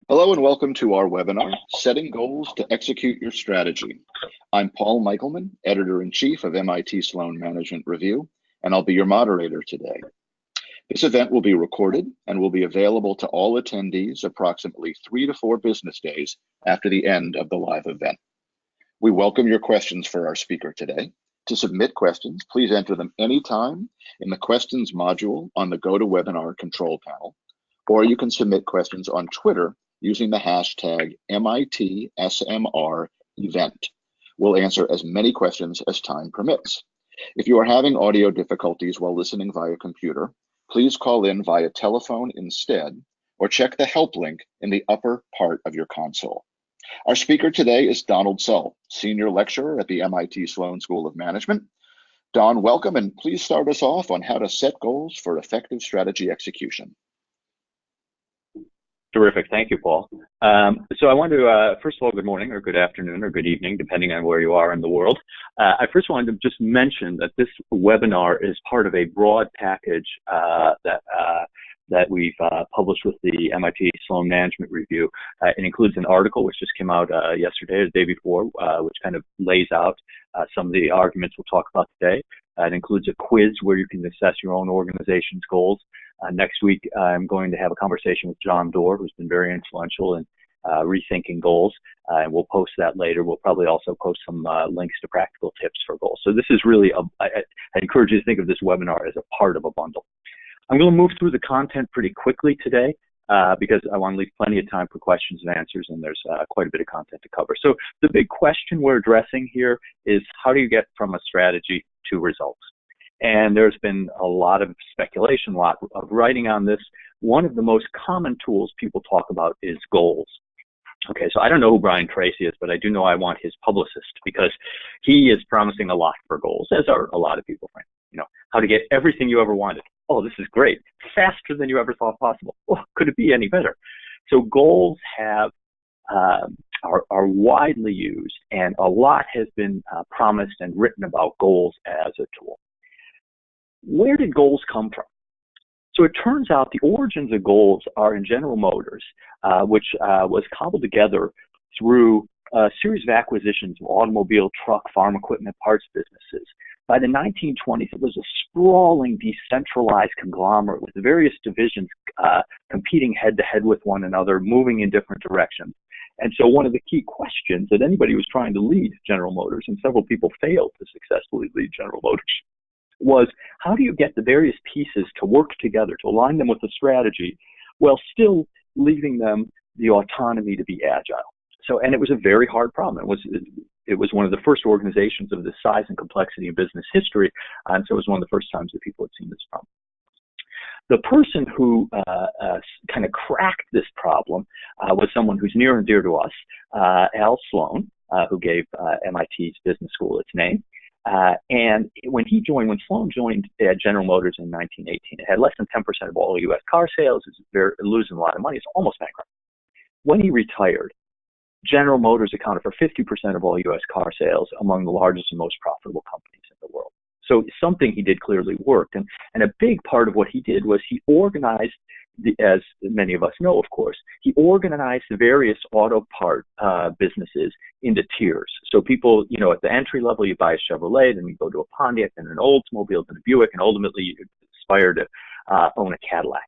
Hello and welcome to our webinar, Setting Goals to Execute Your Strategy. I'm Paul Michelman, Editor-in-Chief of MIT Sloan Management Review, and I'll be your moderator today. This event will be recorded and will be available to all attendees approximately 3 to 4 business days after the end of the live event. We welcome your questions for our speaker today. To submit questions, please enter them anytime in the questions module on the GoToWebinar control panel, or you can submit questions on Twitter using the hashtag MITSMR event. We'll answer as many questions as time permits. If you are having audio difficulties while listening via computer, please call in via telephone instead, or check the help link in the upper part of your console. Our speaker today is Donald Sull, Senior Lecturer at the MIT Sloan School of Management. Don, welcome, and please start us off on how to set goals for effective strategy execution. Terrific. Thank you, Paul. So I wanted to, first of all, good morning or good afternoon or good evening, depending on where you are in the world. I first wanted to just mention that this webinar is part of a broad package that we've published with the MIT Sloan Management Review. It includes an article which just came out yesterday or the day before, which kind of lays out some of the arguments we'll talk about today. It includes a quiz where you can assess your own organization's goals. Next week, I'm going to have a conversation with John Doerr, who's been very influential in rethinking goals, and we'll post that later. We'll probably also post some links to practical tips for goals. So this is really, I encourage you to think of this webinar as a part of a bundle. I'm going to move through the content pretty quickly today because I want to leave plenty of time for questions and answers, and there's quite a bit of content to cover. So the big question we're addressing here is, how do you get from a strategy to results? And there's been a lot of speculation, a lot of writing on this. One of the most common tools people talk about is goals. Okay, so I don't know who Brian Tracy is, but I do know I want his publicist, because he is promising a lot for goals, as are a lot of people, right? You know, how to get everything you ever wanted. Oh, this is great. Faster than you ever thought possible. Oh, could it be any better? So goals have are widely used, and a lot has been promised and written about goals as a tool. Where did goals come from? So it turns out the origins of goals are in General Motors, which was cobbled together through a series of acquisitions of automobile, truck, farm equipment, parts businesses. By the 1920s, it was a sprawling, decentralized conglomerate with various divisions competing head-to-head with one another, moving in different directions. And so one of the key questions that anybody was trying to lead General Motors, and several people failed to successfully lead General Motors, was how do you get the various pieces to work together, to align them with a strategy, while still leaving them the autonomy to be agile? So, and it was a very hard problem. It was one of the first organizations of this size and complexity in business history, and so it was one of the first times that people had seen this problem. The person who kind of cracked this problem was someone who's near and dear to us, Al Sloan, who gave MIT's business school its name. And when Sloan joined General Motors in 1918, it had less than 10% of all U.S. car sales. It was losing a lot of money. It's almost bankrupt. When he retired, General Motors accounted for 50% of all U.S. car sales, among the largest and most profitable companies in the world. So something he did clearly worked. And a big part of what he did was he organized, as many of us know, of course, he organized the various auto part businesses into tiers. So people, you know, at the entry level, you buy a Chevrolet, then you go to a Pontiac, then an Oldsmobile, then a Buick, and ultimately you aspire to own a Cadillac.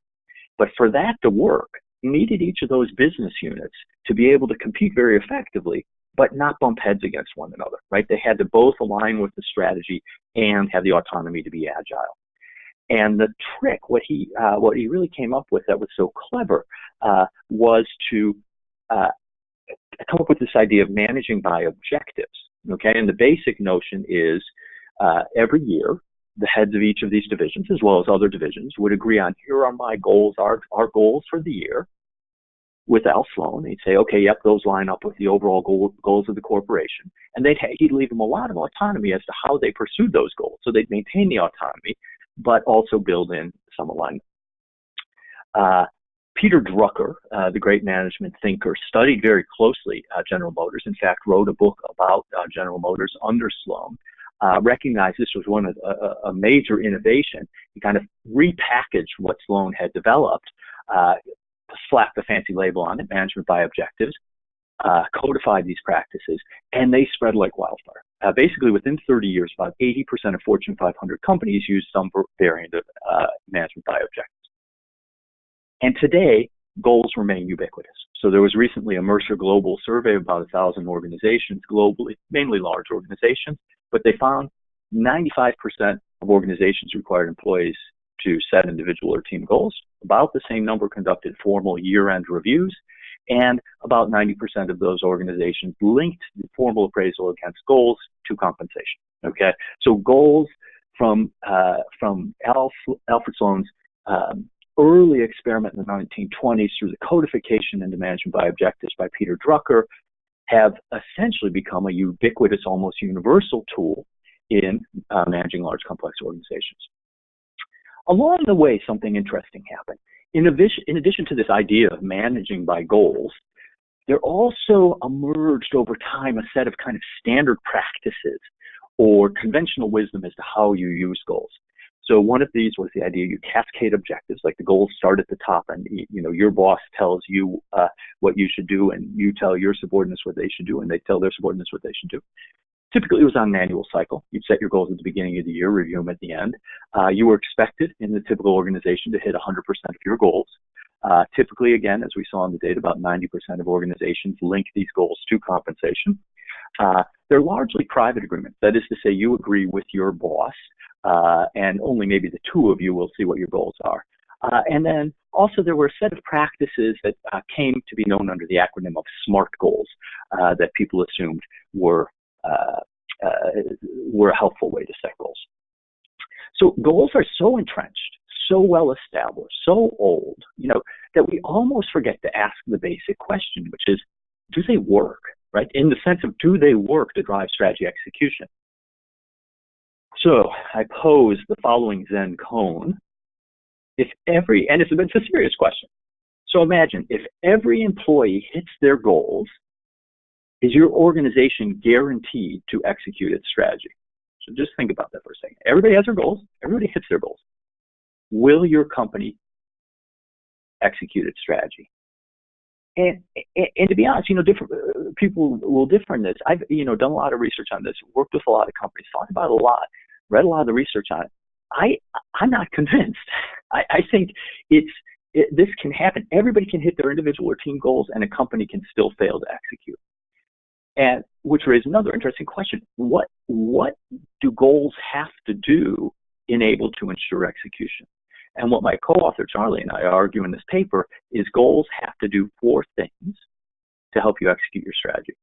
But for that to work, you needed each of those business units to be able to compete very effectively, but not bump heads against one another, right? They had to both align with the strategy and have the autonomy to be agile. And the trick, what he really came up with that was so clever, was to come up with this idea of managing by objectives. Okay, and the basic notion is every year the heads of each of these divisions, as well as other divisions, would agree on, here are my goals, our goals for the year. With Al Sloan, he'd say, okay, yep, those line up with the overall goals of the corporation. And he'd leave them a lot of autonomy as to how they pursued those goals. So they'd maintain the autonomy, but also build in some alignment. Peter Drucker, the great management thinker, studied very closely General Motors. In fact, wrote a book about General Motors under Sloan. Recognized this was one of a major innovation. He kind of repackaged what Sloan had developed, slapped the fancy label on it, management by objectives, codified these practices, and they spread like wildfire. Basically, within 30 years, about 80% of Fortune 500 companies use some variant of management by objectives. And today, goals remain ubiquitous. So there was recently a Mercer Global survey of about 1,000 organizations globally, mainly large organizations, but they found 95% of organizations required employees to set individual or team goals. About the same number conducted formal year-end reviews, and about 90% of those organizations linked the formal appraisal against goals to compensation. Okay, so goals from Alfred Sloan's early experiment in the 1920s through the codification into management by objectives by Peter Drucker have essentially become a ubiquitous, almost universal tool in managing large, complex organizations. Along the way, something interesting happened. In addition to this idea of managing by goals, there also emerged over time a set of kind of standard practices or conventional wisdom as to how you use goals. So one of these was the idea you cascade objectives, like the goals start at the top, and your boss tells you what you should do, and you tell your subordinates what they should do, and they tell their subordinates what they should do. Typically, it was on an annual cycle. You'd set your goals at the beginning of the year, review them at the end. You were expected in the typical organization to hit 100% of your goals. Typically, again, as we saw in the data, about 90% of organizations link these goals to compensation. They're largely private agreements. That is to say, you agree with your boss, and only maybe the two of you will see what your goals are. And then also there were a set of practices that came to be known under the acronym of SMART goals that people assumed were a helpful way to set goals. So goals are so entrenched, so well established, so old, that we almost forget to ask the basic question, which is, do they work, right? In the sense of, do they work to drive strategy execution? So I pose the following Zen cone. And it's a serious question. So imagine if every employee hits their goals, is your organization guaranteed to execute its strategy? So just think about that for a second. Everybody has their goals. Everybody hits their goals. Will your company execute its strategy? And to be honest, different people will differ in this. I've done a lot of research on this, worked with a lot of companies, thought about it a lot, read a lot of the research on it. I'm not convinced. I think this can happen. Everybody can hit their individual or team goals, and a company can still fail to execute. And which raises another interesting question. What do goals have to do to ensure execution? And what my co-author Charlie and I argue in this paper is goals have to do 4 things to help you execute your strategy.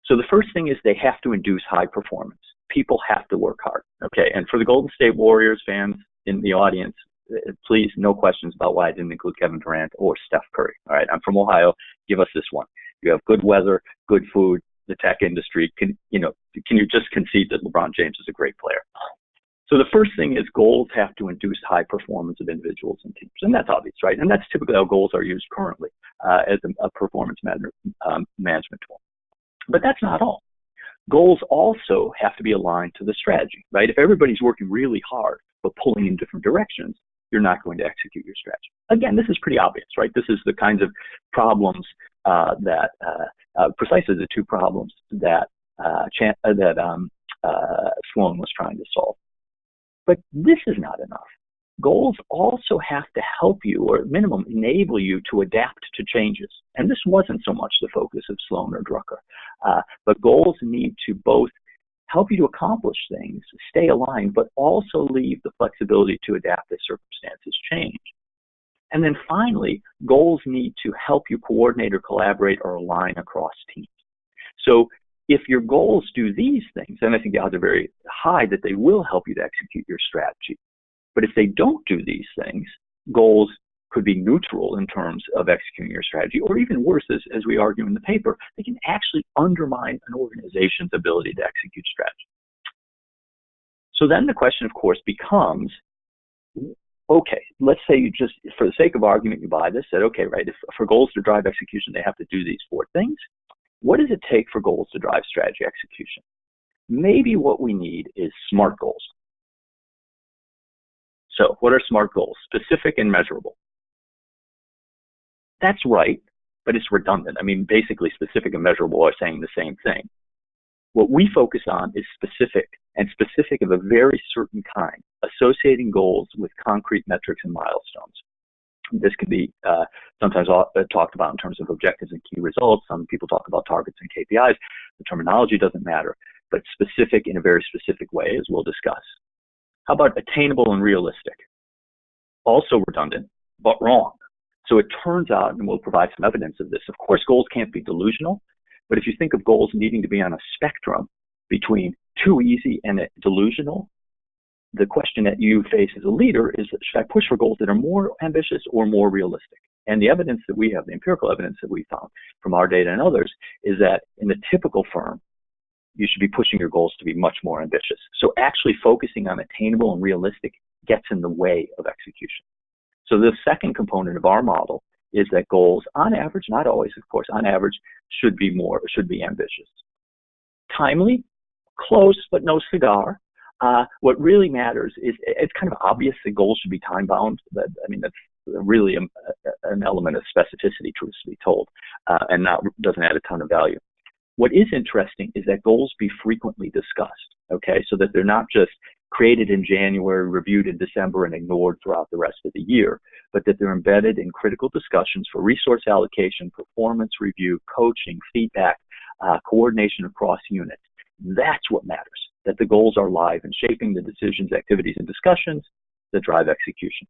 So the first thing is they have to induce high performance. People have to work hard. Okay, and for the Golden State Warriors fans in the audience, please, no questions about why I didn't include Kevin Durant or Steph Curry. All right, I'm from Ohio. Give us this one. You have good weather, good food, the tech industry. Can you just concede that LeBron James is a great player? So the first thing is goals have to induce high performance of individuals and teams. And that's obvious, right? And that's typically how goals are used currently as a performance management tool. But that's not all. Goals also have to be aligned to the strategy, right? If everybody's working really hard but pulling in different directions, you're not going to execute your strategy. Again, this is pretty obvious, right? This is the kinds of problems precisely the 2 problems that Sloan was trying to solve. But this is not enough. Goals also have to help you, or at minimum enable you, to adapt to changes. And this wasn't so much the focus of Sloan or Drucker. But goals need to both help you to accomplish things, stay aligned, but also leave the flexibility to adapt as circumstances change. And then finally, goals need to help you coordinate or collaborate or align across teams. So if your goals do these things, and I think the odds are very high that they will help you to execute your strategy. But if they don't do these things, goals could be neutral in terms of executing your strategy, or even worse, as we argue in the paper, they can actually undermine an organization's ability to execute strategy. So then the question, of course, becomes, okay, let's say you just, for the sake of argument, you buy this, said, okay, right, if for goals to drive execution, they have to do these 4 things. What does it take for goals to drive strategy execution? Maybe what we need is SMART goals. So what are SMART goals? Specific and measurable. That's right, but it's redundant. I mean, basically specific and measurable are saying the same thing. What we focus on is specific, and specific of a very certain kind, associating goals with concrete metrics and milestones. This can be sometimes talked about in terms of objectives and key results. Some people talk about targets and KPIs. The terminology doesn't matter, but specific in a very specific way, as we'll discuss. How about attainable and realistic? Also redundant, but wrong. So it turns out, and we'll provide some evidence of this, of course, goals can't be delusional, but if you think of goals needing to be on a spectrum between too easy and delusional, the question that you face as a leader is, should I push for goals that are more ambitious or more realistic? And the evidence that we have, the empirical evidence that we found from our data and others, is that in the typical firm, you should be pushing your goals to be much more ambitious. So actually focusing on attainable and realistic gets in the way of execution. So the second component of our model is that goals, on average, not always, of course, on average, should be ambitious. Timely, close, but no cigar. What really matters is, it's kind of obvious that goals should be time bound. That's really an element of specificity, truth to be told, and doesn't add a ton of value. What is interesting is that goals be frequently discussed, okay, so that they're not just created in January, reviewed in December, and ignored throughout the rest of the year, but that they're embedded in critical discussions for resource allocation, performance review, coaching, feedback, coordination across units. That's what matters, that the goals are live and shaping the decisions, activities, and discussions that drive execution.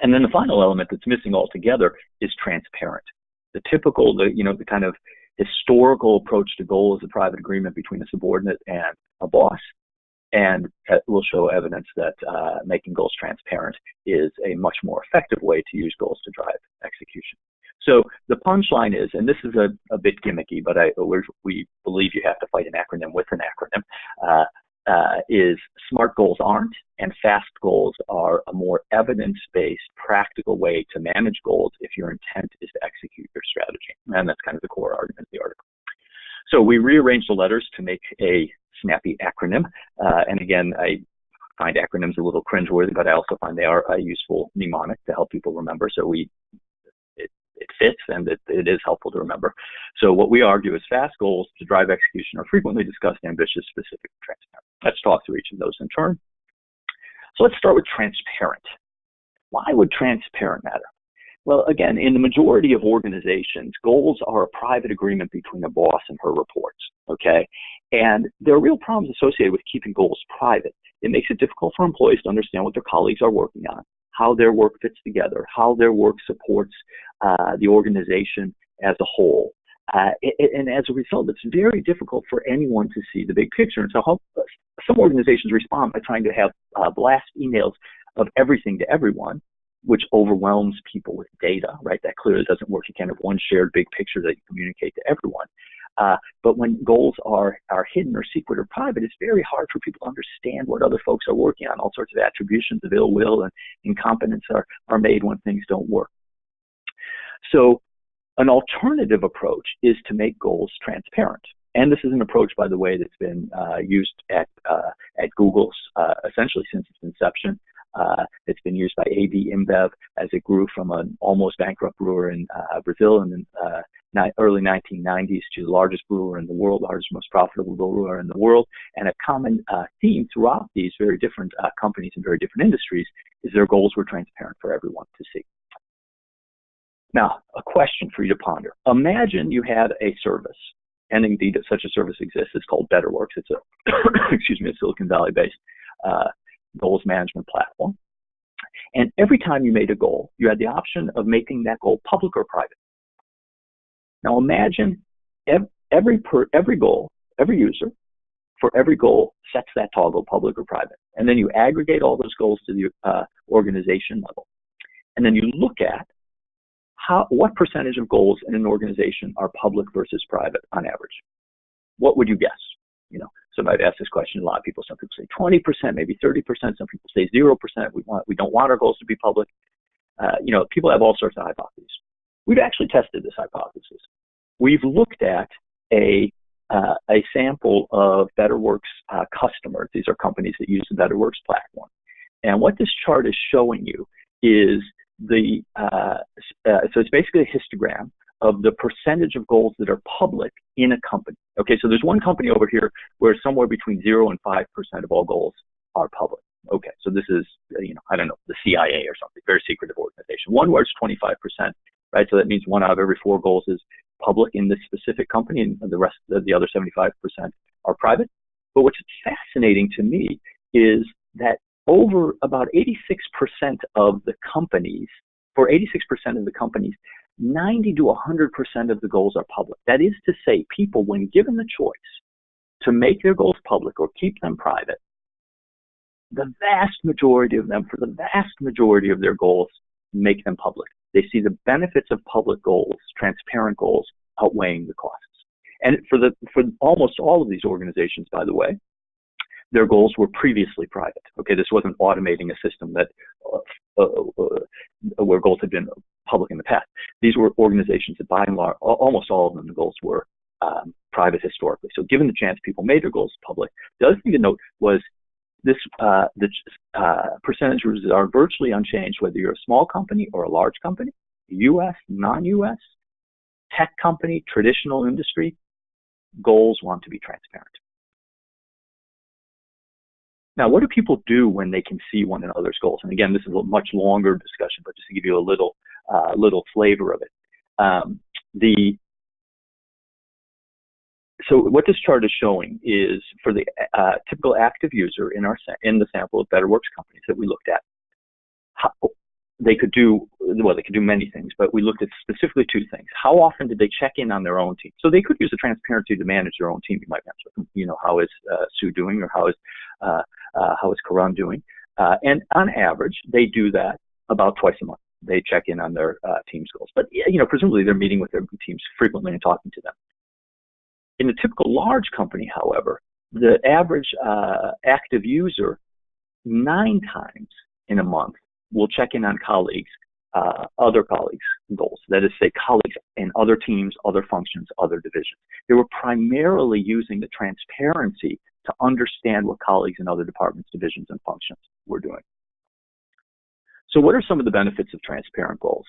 And then the final element that's missing altogether is transparent. The typical, the kind of historical approach to goal is a private agreement between a subordinate and a boss. And we'll show evidence that making goals transparent is a much more effective way to use goals to drive execution. So the punchline is, and this is a bit gimmicky, but we believe you have to fight an acronym with an acronym, is SMART goals aren't, and FAST goals are a more evidence-based, practical way to manage goals if your intent is to execute your strategy. And that's kind of the core argument of the article. So we rearranged the letters to make a snappy acronym. And again, I find acronyms a little cringeworthy, but I also find they are a useful mnemonic to help people remember. So it fits, and it is helpful to remember. So what we argue is FAST goals to drive execution are frequently discussed, ambitious, specific, and transparent. Let's talk through each of those in turn. So let's start with transparent. Why would transparent matter? Well, again, in the majority of organizations, goals are a private agreement between a boss and her reports, okay? And there are real problems associated with keeping goals private. It makes it difficult for employees to understand what their colleagues are working on, how their work fits together, how their work supports the organization as a whole. And as a result, it's very difficult for anyone to see the big picture. And so some organizations respond by trying to have blast emails of everything to everyone, which overwhelms people with data, right? That clearly doesn't work. You can't have one shared big picture that you communicate to everyone. But when goals are hidden or secret or private, it's very hard for people to understand what other folks are working on. All sorts of attributions of ill will and incompetence are made when things don't work. So an alternative approach is to make goals transparent. And this is an approach, by the way, that's been used at Google essentially since its inception. It's been used by AB InBev as it grew from an almost bankrupt brewer in Brazil in the early 1990s to the largest brewer in the world, largest, most profitable brewer in the world. And a common theme throughout these very different companies in very different industries is their goals were transparent for everyone to see. Now, a question for you to ponder. Imagine you had a service, and indeed such a service exists. It's called BetterWorks. It's a Silicon Valley-based goals management platform. And every time you made a goal, you had the option of making that goal public or private. Now imagine every goal, every user, for every goal sets that toggle public or private. And then you aggregate all those goals to the organization level. And then you look at what percentage of goals in an organization are public versus private on average. What would you guess? So I've asked this question. A lot of people, some people say 20%, maybe 30%. Some people say 0%. We don't want our goals to be public. People have all sorts of hypotheses. We've actually tested this hypothesis. We've looked at a sample of BetterWorks customers. These are companies that use the BetterWorks platform. And what this chart is showing you is so it's basically a histogram of the percentage of goals that are public in a company. Okay, so there's one company over here where somewhere between 0 and 5% of all goals are public. Okay, so this is, I don't know, the CIA or something, very secretive organization. One where it's 25%, right? So that means 1 out of every 4 goals is public in this specific company, and the rest of the other 75% are private. But what's fascinating to me is that over about 86% of the companies, for 86% of the companies, 90 to 100% of the goals are public. That is to say, people, when given the choice to make their goals public or keep them private, the vast majority of them, for the vast majority of their goals, make them public. They see the benefits of public goals, transparent goals, outweighing the costs. And for almost all of these organizations, by the way, their goals were previously private. Okay, this wasn't automating a system that where goals had been public in the past. These were organizations that, by and large, almost all of them, the goals were private historically. So, given the chance, people made their goals public. The other thing to note was the percentages are virtually unchanged, whether you're a small company or a large company, U.S., non-U.S., tech company, traditional industry. Goals want to be transparent. Now, what do people do when they can see one another's goals? And again, this is a much longer discussion, but just to give you a little flavor of it. So what this chart is showing is for the typical active user in the sample of BetterWorks companies that we looked at, how they could do many things, but we looked at specifically 2 things. How often did they check in on their own team? So they could use the transparency to manage their own team. You might answer, how is Sue doing, or how is Karan doing? And on average, they do that about twice a month. They check in on their team's goals, but presumably they're meeting with their teams frequently and talking to them. In a typical large company, however, the average active user 9 times in a month will check in on colleagues, other colleagues' goals. That is, say, colleagues in other teams, other functions, other divisions. They were primarily using the transparency to understand what colleagues in other departments, divisions, and functions were doing. So what are some of the benefits of transparent goals?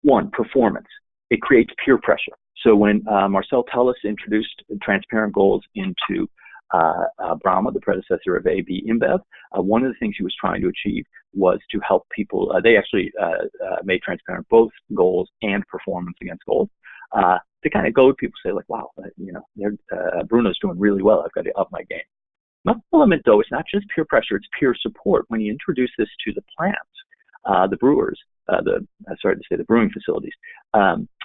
1, performance. It creates peer pressure. So when Marcel Tellis introduced transparent goals into Brahma, the predecessor of AB InBev, one of the things he was trying to achieve was to help people. They actually made transparent both goals and performance against goals to kind of go to people, say like, wow, Bruno's doing really well. I've got to up my game. Another element, though, it's not just peer pressure; it's peer support. When you introduce this to the plants, the brewers, the brewing facilities.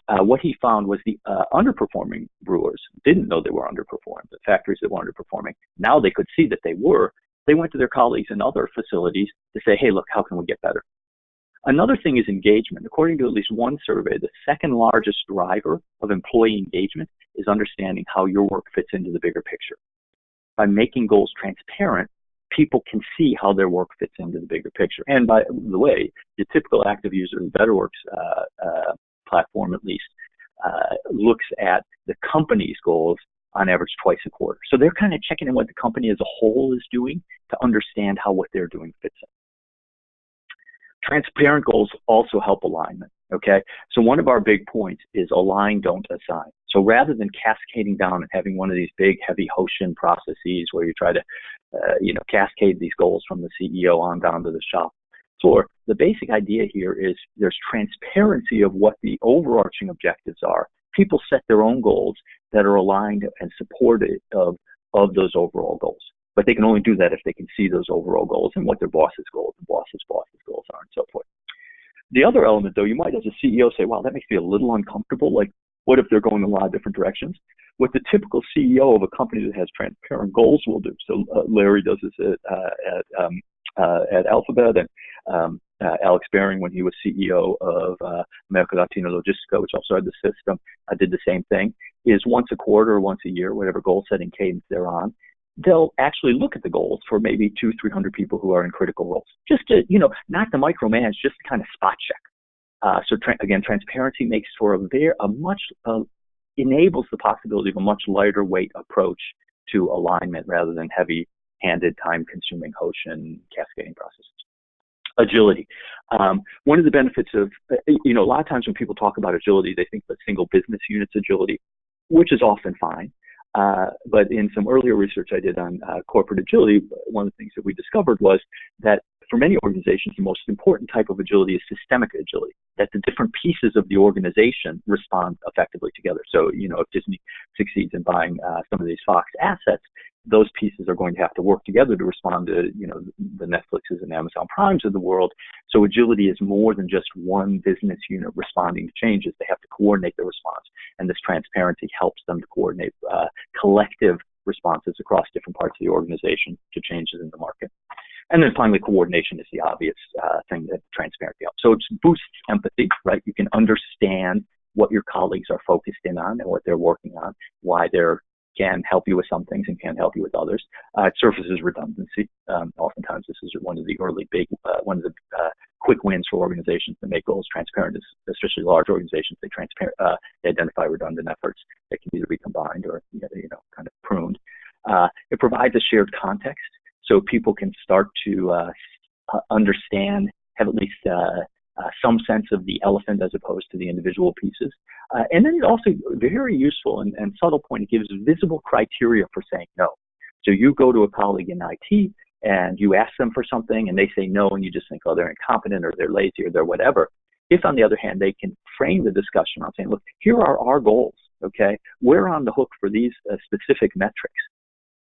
What he found was the underperforming brewers didn't know they were underperforming. The factories that were underperforming, now they could see that they were. They went to their colleagues in other facilities to say, hey, look, how can we get better? Another thing is engagement. According to at least one survey, the second largest driver of employee engagement is understanding how your work fits into the bigger picture. By making goals transparent, people can see how their work fits into the bigger picture. And by the way, the typical active user in BetterWorks platform, at least, looks at the company's goals on average twice a quarter. So they're kind of checking in what the company as a whole is doing to understand how what they're doing fits in. Transparent goals also help alignment, okay? So one of our big points is align, don't assign. So rather than cascading down and having one of these big, heavy Hoshin processes where you try to, cascade these goals from the CEO on down to the shop floor, the basic idea here is there's transparency of what the overarching objectives are. People set their own goals that are aligned and supportive of those overall goals. But they can only do that if they can see those overall goals and what their boss's goals, the boss's goals are, and so forth. The other element, though, you might as a CEO say, wow, that makes me a little uncomfortable. Like, what if they're going in a lot of different directions? What the typical CEO of a company that has transparent goals will do. So Larry does this at Alphabet, and Alex Baring, when he was CEO of America Latina Logistica, which also had the system, did the same thing, is once a quarter or once a year, whatever goal-setting cadence they're on, they'll actually look at the goals for maybe 200-300 people who are in critical roles. Just to, not to micromanage, just to kind of spot check. So again, transparency makes for enables the possibility of a much lighter weight approach to alignment rather than heavy-handed, time-consuming Hoshin cascading processes. Agility. One of the benefits of, a lot of times when people talk about agility, they think of a single business unit's agility, which is often fine. But in some earlier research I did on corporate agility, one of the things that we discovered was that for many organizations, the most important type of agility is systemic agility, that the different pieces of the organization respond effectively together. So, if Disney succeeds in buying some of these Fox assets, those pieces are going to have to work together to respond to, the Netflixes and Amazon Primes of the world. So agility is more than just one business unit responding to changes. They have to coordinate their response. And this transparency helps them to coordinate collective responses across different parts of the organization to changes in the market. And then finally, coordination is the obvious thing that transparency helps. So it boosts empathy, right? You can understand what your colleagues are focused in on and what they're working on, why they're can help you with some things and can't help you with others. It surfaces redundancy. Oftentimes, this is one of the quick wins for organizations that make goals transparent, especially large organizations. They identify redundant efforts that can either be combined or kind of pruned. It provides a shared context, so people can start to understand, have at least some sense of the elephant as opposed to the individual pieces. And then it also very useful and subtle point, it gives visible criteria for saying no. So you go to a colleague in IT and you ask them for something and they say no, and you just think, oh, they're incompetent or they're lazy or they're whatever. If on the other hand, they can frame the discussion on saying, look, here are our goals, okay? We're on the hook for these specific metrics.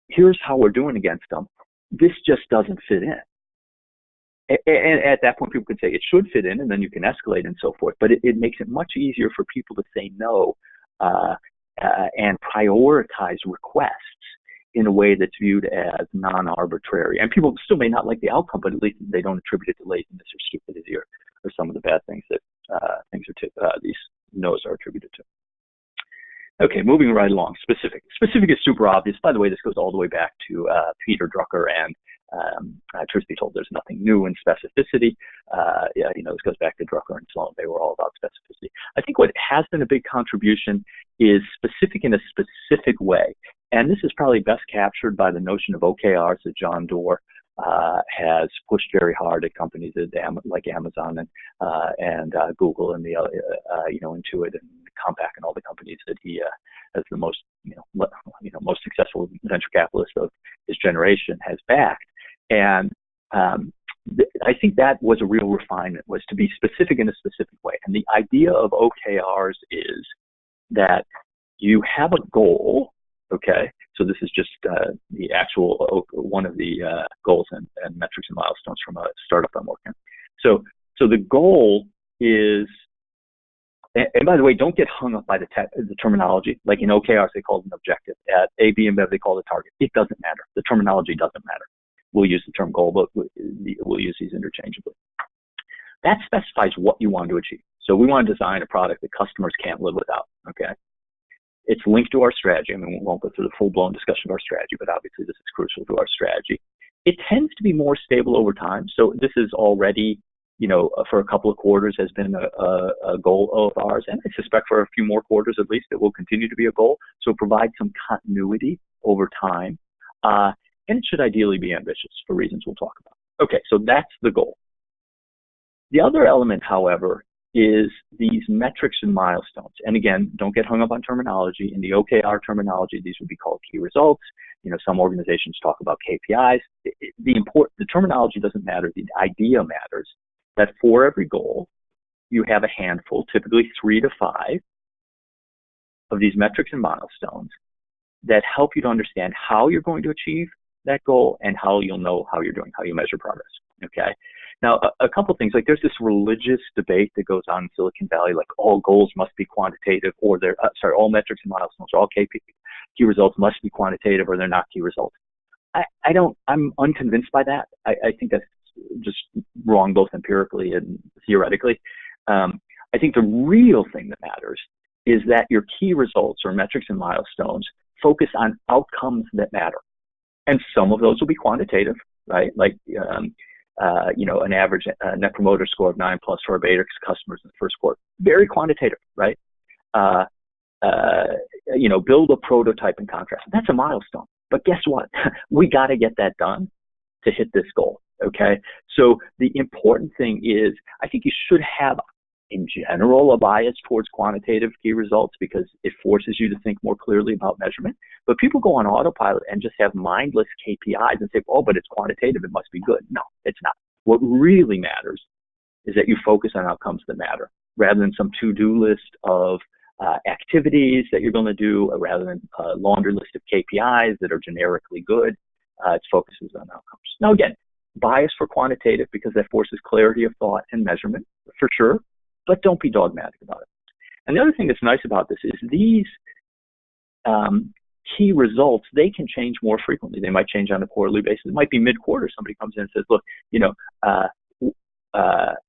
Here's how we're doing against them. This just doesn't fit in. And at that point, people could say it should fit in, and then you can escalate and so forth. But it makes it much easier for people to say no and prioritize requests in a way that's viewed as non-arbitrary. And people still may not like the outcome, but at least they don't attribute it to laziness or stupidity or some of the bad things that these no's are attributed to. Okay, moving right along. Specific. Specific is super obvious. By the way, this goes all the way back to Peter Drucker and truth be told, there's nothing new in specificity. This goes back to Drucker and Sloan. They were all about specificity. I think what has been a big contribution is specific in a specific way. And this is probably best captured by the notion of OKRs that John Doerr has pushed very hard at companies like Amazon and Google and the Intuit and Compaq and all the companies that he as the most most successful venture capitalist of his generation has backed. And I think that was a real refinement, was to be specific in a specific way. And the idea of OKRs is that you have a goal, okay? So this is just the actual one of the goals and metrics and milestones from a startup I'm working on. So the goal is, and by the way, don't get hung up by the terminology. Like in OKRs, they call it an objective. At A, B, and Bev, they call it a target. It doesn't matter. The terminology doesn't matter. We'll use the term goal, but we'll use these interchangeably. That specifies what you want to achieve. So we want to design a product that customers can't live without, okay? It's linked to our strategy. I mean, we won't go through the full-blown discussion of our strategy, but obviously this is crucial to our strategy. It tends to be more stable over time. So this is already, for a couple of quarters has been a goal of ours. And I suspect for a few more quarters at least, it will continue to be a goal. So provide some continuity over time. And it should ideally be ambitious for reasons we'll talk about. Okay, so that's the goal. The other element, however, is these metrics and milestones. And again, don't get hung up on terminology. In the OKR terminology, these would be called key results. Some organizations talk about KPIs. The terminology doesn't matter. The idea matters that for every goal, you have a handful, typically 3 to 5, of these metrics and milestones that help you to understand how you're going to achieve that goal and how you'll know how you're doing, how you measure progress, okay? Now, a couple things, like there's this religious debate that goes on in Silicon Valley, like all goals must be quantitative or all metrics and milestones, or all key results must be quantitative or they're not key results. I'm unconvinced by that. I think that's just wrong both empirically and theoretically. I think the real thing that matters is that your key results or metrics and milestones focus on outcomes that matter. And some of those will be quantitative, right? Like, an average net promoter score of 9+ for our beta customers in the first quarter. Very quantitative, right? Build a prototype in contrast. That's a milestone. But guess what? We got to get that done to hit this goal. Okay, so the important thing is, I think you should have, in general, a bias towards quantitative key results because it forces you to think more clearly about measurement. But people go on autopilot and just have mindless KPIs and say, oh, but it's quantitative, it must be good. No, it's not. What really matters is that you focus on outcomes that matter rather than some to-do list of activities that you're going to do, rather than a laundry list of KPIs that are generically good. It focuses on outcomes. Now, again, bias for quantitative because that forces clarity of thought and measurement, for sure, but don't be dogmatic about it. And the other thing that's nice about this is these key results, they can change more frequently. They might change on a quarterly basis. It might be mid-quarter. Somebody comes in and says, look,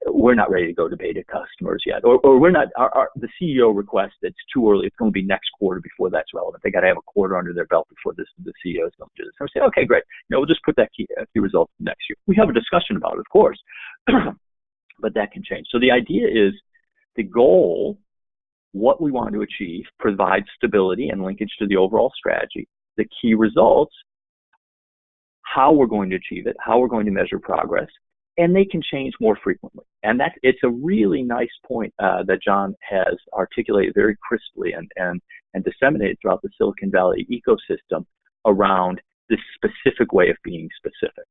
we're not ready to go to beta customers yet, or we're not, the CEO requests it's too early. It's going to be next quarter before that's relevant. They got to have a quarter under their belt before the CEO is going to do this. So I say, okay, great. We'll just put that key results next year. We have a discussion about it, of course, but that can change. So the idea is the goal, what we want to achieve, provides stability and linkage to the overall strategy. The key results, how we're going to achieve it, how we're going to measure progress, and they can change more frequently. And it's a really nice point that John has articulated very crisply and disseminated throughout the Silicon Valley ecosystem around this specific way of being specific.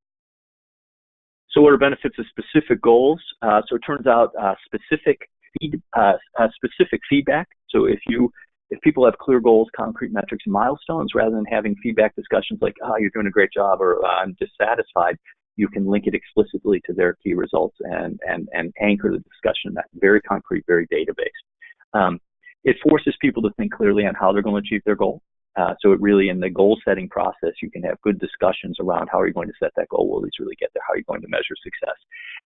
So what are benefits of specific goals? So it turns out specific feedback. So if people have clear goals, concrete metrics, and milestones, rather than having feedback discussions like, oh, you're doing a great job, or I'm dissatisfied, you can link it explicitly to their key results and anchor the discussion in that. Very concrete, very data-based. It forces people to think clearly on how they're going to achieve their goal. So it really, in the goal-setting process, you can have good discussions around how are you going to set that goal, will these really get there, how are you going to measure success.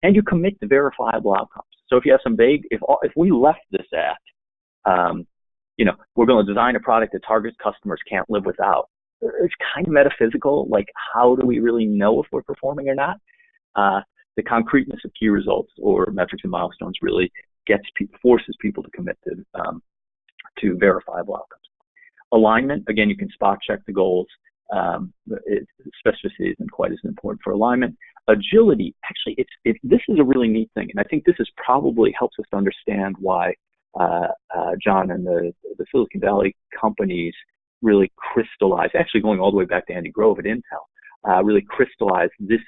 And you commit to verifiable outcomes. So if you have some vague, if we left this at, we're going to design a product that targets customers can't live without, it's kind of metaphysical, like how do we really know if we're performing or not? The concreteness of key results or metrics and milestones really forces people to commit to verifiable outcomes. Alignment, again, you can spot check the goals. Specificity isn't quite as important for alignment. Agility, actually, this is a really neat thing, and I think this is probably helps us to understand why John and the Silicon Valley companies really crystallize, actually going all the way back to Andy Grove at Intel, really crystallize this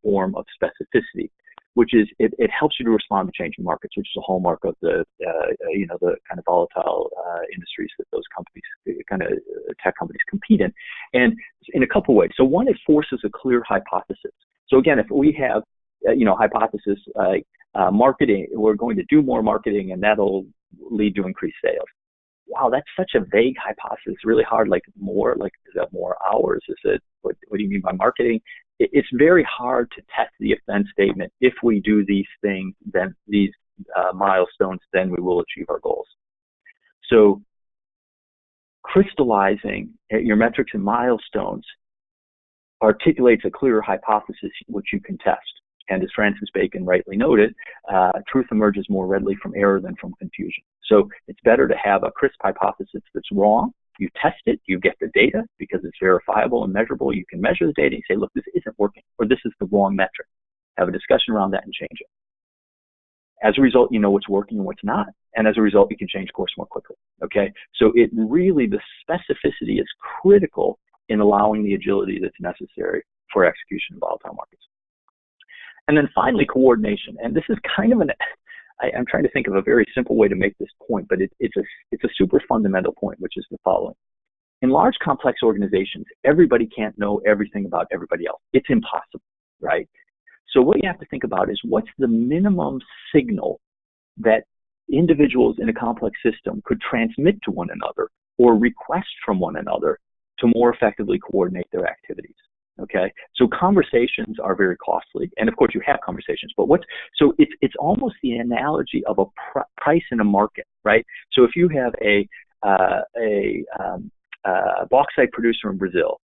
form of specificity, which is it helps you to respond to changing markets, which is a hallmark of the kind of volatile industries that those companies, kind of tech companies, compete in, and in a couple ways. So one, it forces a clear hypothesis. So again, if we have hypothesis like marketing, we're going to do more marketing and that'll lead to increased sales. Wow, that's such a vague hypothesis. It's really hard. Like more, like is that more hours? Is it what do you mean by marketing? It's very hard to test the if then statement. If we do these things, then these milestones, then we will achieve our goals. So crystallizing your metrics and milestones articulates a clearer hypothesis which you can test. And as Francis Bacon rightly noted, truth emerges more readily from error than from confusion. So it's better to have a crisp hypothesis that's wrong. You test it, you get the data because it's verifiable and measurable. You can measure the data and say, look, this isn't working, or this is the wrong metric. Have a discussion around that and change it. As a result, you know what's working and what's not. And as a result, you can change course more quickly. Okay? So the specificity is critical in allowing the agility that's necessary for execution in volatile markets. And then finally, coordination. And this is kind of I'm trying to think of a very simple way to make this point, but it's a super fundamental point, which is the following. In large, complex organizations, everybody can't know everything about everybody else. It's impossible, right? So what you have to think about is what's the minimum signal that individuals in a complex system could transmit to one another or request from one another to more effectively coordinate their activities. Okay, so conversations are very costly, and of course you have conversations. But so it's almost the analogy of a price in a market, right? So if you have a bauxite producer in Brazil,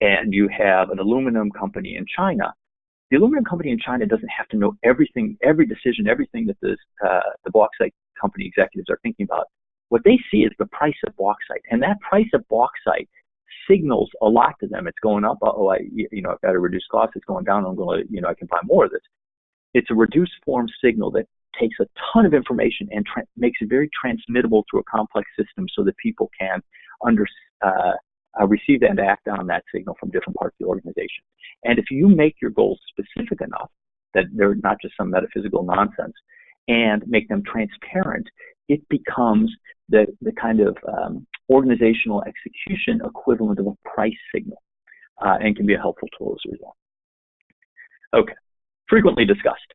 and you have an aluminum company in China, the aluminum company in China doesn't have to know everything, every decision, everything that the bauxite company executives are thinking about. What they see is the price of bauxite, and that price of bauxite signals a lot to them. It's going up. Oh, I've got to reduce costs. It's going down. I'm going to, I can buy more of this. It's a reduced form signal that takes a ton of information and makes it very transmittable through a complex system so that people can receive and act on that signal from different parts of the organization. And if you make your goals specific enough that they're not just some metaphysical nonsense and make them transparent, it becomes the kind of organizational execution equivalent of a price signal and can be a helpful tool as a result. Okay, frequently discussed.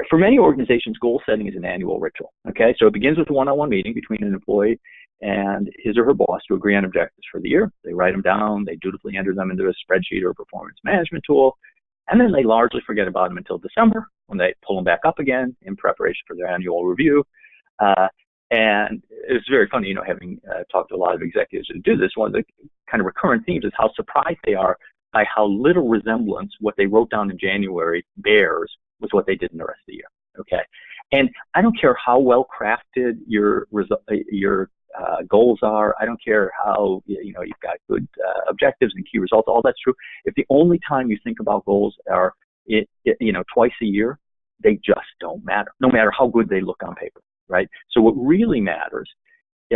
For many organizations, goal setting is an annual ritual. Okay, so it begins with a one-on-one meeting between an employee and his or her boss to agree on objectives for the year. They write them down, they dutifully enter them into a spreadsheet or a performance management tool, and then they largely forget about them until December when they pull them back up again in preparation for their annual review. And it's very funny, having talked to a lot of executives who do this, one of the kind of recurrent themes is how surprised they are by how little resemblance what they wrote down in January bears with what they did in the rest of the year. Okay, and I don't care how well crafted your goals are. I don't care how you've got good objectives and key results. All that's true. If the only time you think about goals are twice a year, they just don't matter. No matter how good they look on paper, right? So what really matters,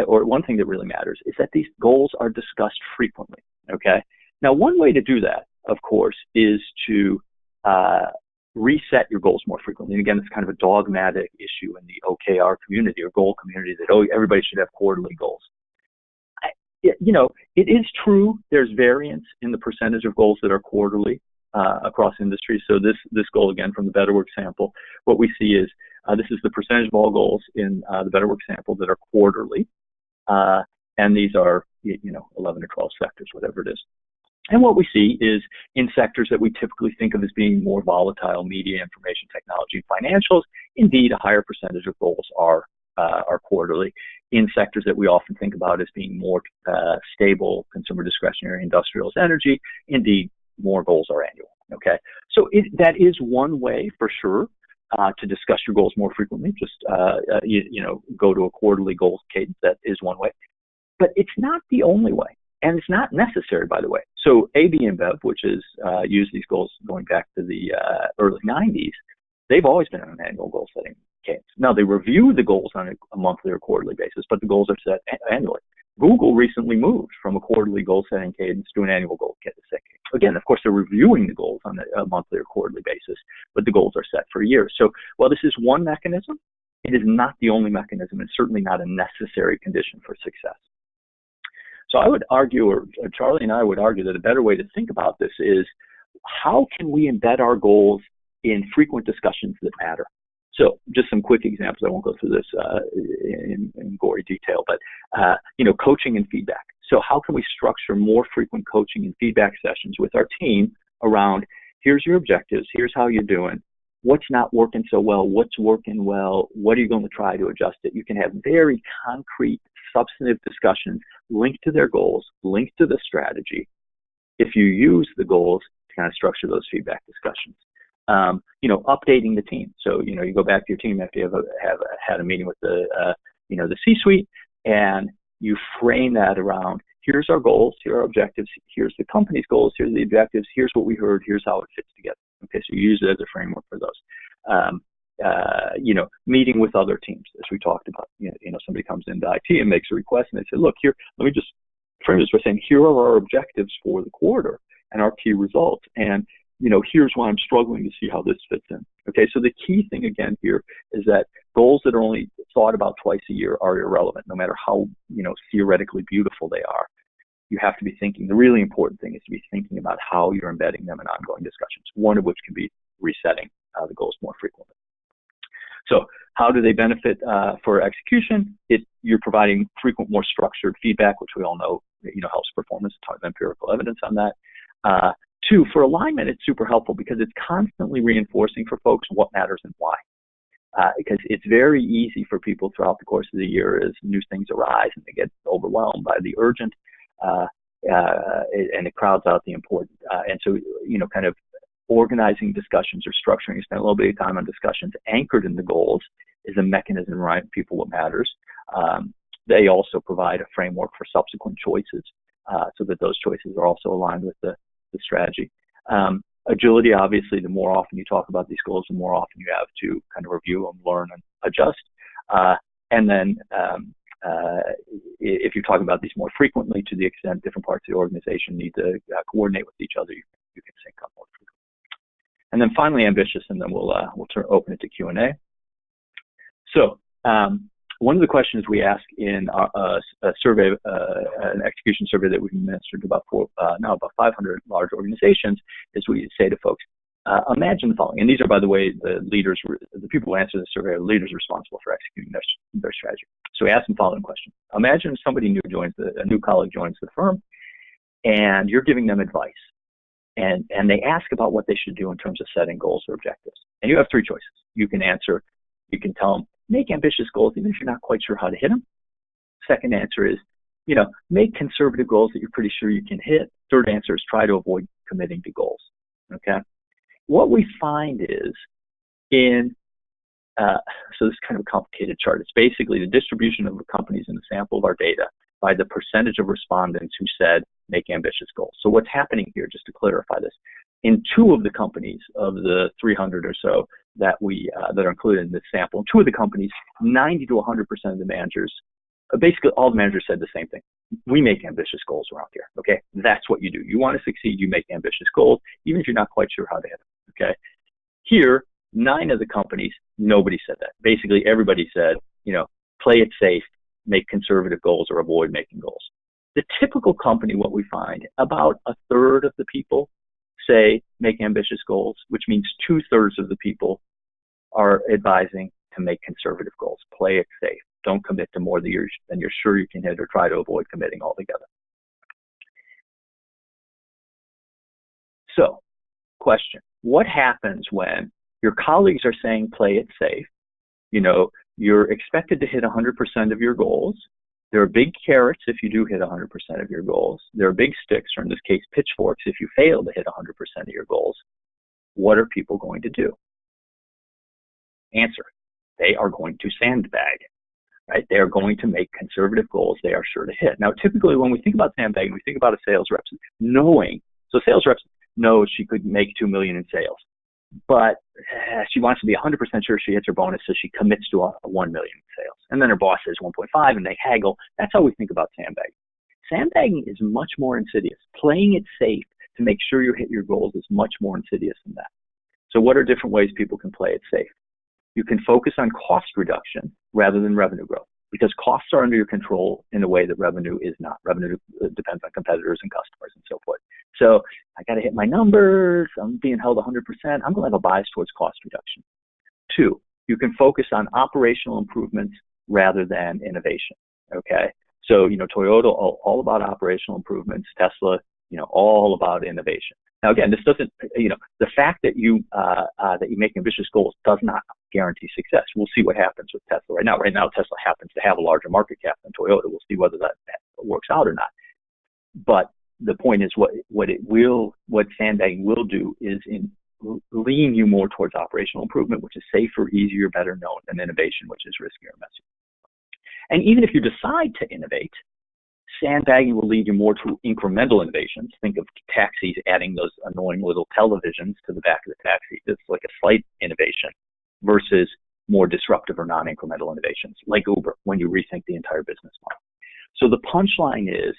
or one thing that really matters, is that these goals are discussed frequently. Okay. Now, one way to do that, of course, is to reset your goals more frequently. And again, it's kind of a dogmatic issue in the OKR community or goal community that, everybody should have quarterly goals. It is true there's variance in the percentage of goals that are quarterly across industries. So this goal, again, from the BetterWorks sample, what we see is this is the percentage of all goals in the BetterWorks sample that are quarterly. And these are, 11 or 12 sectors, whatever it is. And what we see is in sectors that we typically think of as being more volatile, media, information technology, financials, indeed, a higher percentage of goals are quarterly. In sectors that we often think about as being more stable, consumer discretionary, industrials, energy, indeed, more goals are annual. Okay, so that is one way for sure to discuss your goals more frequently. Just go to a quarterly goals cadence. That is one way, but it's not the only way. And it's not necessary, by the way. So AB InBev, which has used these goals going back to the early 90s, they've always been on an annual goal setting cadence. Now, they review the goals on a monthly or quarterly basis, but the goals are set annually. Google recently moved from a quarterly goal setting cadence to an annual goal cadence. Again, of course, they're reviewing the goals on a monthly or quarterly basis, but the goals are set for a year. So while this is one mechanism, it is not the only mechanism. It's certainly not a necessary condition for success. So I would argue, or Charlie and I would argue, that a better way to think about this is how can we embed our goals in frequent discussions that matter? So just some quick examples. I won't go through this in gory detail, but coaching and feedback. So how can we structure more frequent coaching and feedback sessions with our team around, here's your objectives, here's how you're doing, what's not working so well, what's working well, what are you going to try to adjust it? You can have very concrete, substantive discussions linked to their goals, linked to the strategy, if you use the goals to kind of structure those feedback discussions. Updating the team. So, you go back to your team after you have had a meeting with the C-suite, and you frame that around, here's our goals, here are our objectives, here's the company's goals, here's the objectives, here's what we heard, here's how it fits together. Okay, so you use it as a framework for those. Meeting with other teams, as we talked about. Somebody comes into IT and makes a request, and they say, look, here, let me just frame this by saying, here are our objectives for the quarter and our key results. And, here's why I'm struggling to see how this fits in. Okay, so the key thing again here is that goals that are only thought about twice a year are irrelevant, no matter how, theoretically beautiful they are. You have to be thinking, the really important thing is to be thinking about how you're embedding them in ongoing discussions, one of which can be resetting the goals more frequently. So how do they benefit for execution? You're providing frequent, more structured feedback, which we all know, helps performance, a ton of empirical evidence on that. Two, for alignment, it's super helpful because it's constantly reinforcing for folks what matters and why. Because it's very easy for people throughout the course of the year as new things arise and they get overwhelmed by the urgent, and it crowds out the important. And so, kind of organizing discussions or structuring, you spend a little bit of time on discussions anchored in the goals is a mechanism to remind people what matters. they also provide a framework for subsequent choices so that those choices are also aligned with the strategy. Agility, obviously, the more often you talk about these goals, the more often you have to kind of review them, learn, and adjust. And then if you're talking about these more frequently, to the extent different parts of the organization need to coordinate with each other, you can sync up more frequently. And then finally, ambitious, and then we'll open it to Q&A. So one of the questions we ask in a survey, an execution survey that we've administered about now about 500 large organizations, is we say to folks, imagine the following. And these are, by the way, the leaders, the people who answer the survey are leaders responsible for executing their strategy. So we ask them the following question. Imagine somebody new a new colleague joins the firm, and you're giving them advice. And they ask about what they should do in terms of setting goals or objectives. And you have three choices. You can tell them, make ambitious goals even if you're not quite sure how to hit them. Second answer is, make conservative goals that you're pretty sure you can hit. Third answer is try to avoid committing to goals. Okay. What we find is so this is kind of a complicated chart. It's basically the distribution of the companies in the sample of our data by the percentage of respondents who said make ambitious goals. So what's happening here, just to clarify this, in 2 of the companies of the 300 or so that are included in this sample, in 2 of the companies, 90 to 100% of the managers, basically all the managers said the same thing. We make ambitious goals around here. Okay, that's what you do. You want to succeed, you make ambitious goals, even if you're not quite sure how to hit them. Okay, here 9 of the companies, nobody said that. Basically, everybody said, play it safe, make conservative goals, or avoid making goals. The typical company, what we find, about a third of the people say make ambitious goals, which means 2/3 of the people are advising to make conservative goals. Play it safe. Don't commit to more than you're sure you can hit, or try to avoid committing altogether. So, question. What happens when your colleagues are saying play it safe? You're expected to hit 100% of your goals. There are big carrots if you do hit 100% of your goals. There are big sticks, or in this case, pitchforks, if you fail to hit 100% of your goals. What are people going to do? Answer. They are going to sandbag, right? They are going to make conservative goals they are sure to hit. Now, typically when we think about sandbagging, we think about a sales rep so sales reps know she could make $2 million in sales, but she wants to be 100% sure she hits her bonus, so she commits to $1 million in sales. And then her boss says 1.5, and they haggle. That's how we think about sandbagging. Sandbagging is much more insidious. Playing it safe to make sure you hit your goals is much more insidious than that. So what are different ways people can play it safe? You can focus on cost reduction rather than revenue growth, because costs are under your control in a way that revenue is not. Revenue depends on competitors and customers and so forth. So I got to hit my numbers. I'm being held 100%. I'm going to have a bias towards cost reduction. 2, you can focus on operational improvements rather than innovation. Okay. So, Toyota, all about operational improvements. Tesla, all about innovation. Now, again, this doesn't, the fact that you make ambitious goals does not guarantee success. We'll see what happens with Tesla right now. Right now, Tesla happens to have a larger market cap than Toyota. We'll see whether that works out or not. But the point is, what sandbagging will do is lean you more towards operational improvement, which is safer, easier, better known than innovation, which is riskier and messier. And even if you decide to innovate, sandbagging will lead you more to incremental innovations. Think of taxis adding those annoying little televisions to the back of the taxi. It's like a slight innovation versus more disruptive or non-incremental innovations, like Uber, when you rethink the entire business model. So the punchline is